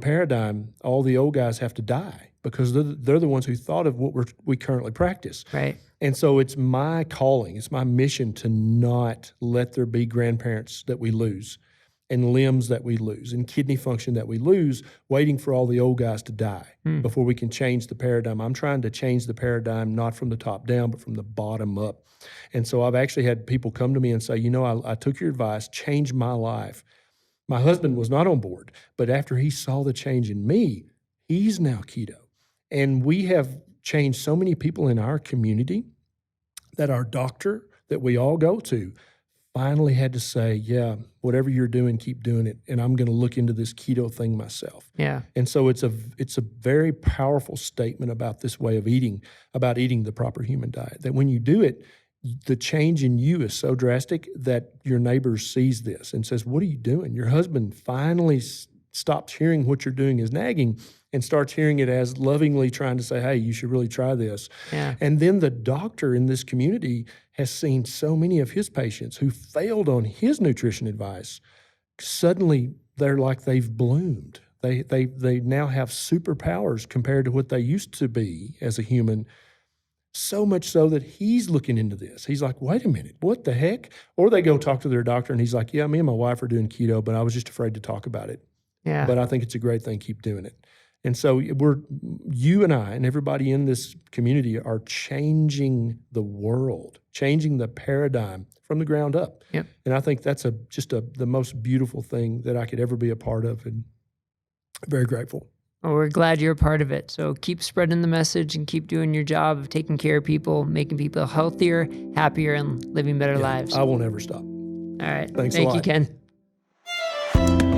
Speaker 2: paradigm, all the old guys have to die because they're the ones who thought of what we currently practice.
Speaker 1: Right.
Speaker 2: And so it's my calling, it's my mission to not let there be grandparents that we lose and limbs that we lose and kidney function that we lose waiting for all the old guys to die before we can change the paradigm. I'm trying to change the paradigm not from the top down, but from the bottom up. And so I've actually had people come to me and say, I took your advice, changed my life. My husband was not on board, but after he saw the change in me, he's now keto. And we have changed so many people in our community that our doctor that we all go to finally had to say, yeah, whatever you're doing, keep doing it. And I'm going to look into this keto thing myself.
Speaker 1: Yeah.
Speaker 2: And so it's a very powerful statement about this way of eating, about eating the proper human diet, that when you do it, the change in you is so drastic that your neighbor sees this and says, what are you doing? Your husband finally stops hearing what you're doing as nagging and starts hearing it as lovingly trying to say, hey, you should really try this.
Speaker 1: Yeah.
Speaker 2: And then the doctor in this community has seen so many of his patients who failed on his nutrition advice. Suddenly, they're like they've bloomed. They now have superpowers compared to what they used to be as a human. So much so that he's looking into this. He's like, wait a minute, what the heck? Or they go talk to their doctor and he's like, yeah, me and my wife are doing keto, but I was just afraid to talk about it.
Speaker 1: Yeah.
Speaker 2: But I think it's a great thing. Keep doing it. And so you and I and everybody in this community are changing the world, changing the paradigm from the ground up.
Speaker 1: Yep.
Speaker 2: And I think that's the most beautiful thing that I could ever be a part of, and very grateful.
Speaker 1: Well, we're glad you're a part of it. So keep spreading the message and keep doing your job of taking care of people, making people healthier, happier, and living better lives.
Speaker 2: I won't ever stop.
Speaker 1: All right.
Speaker 2: Thanks a
Speaker 1: Thank
Speaker 2: lot.
Speaker 1: you, Ken.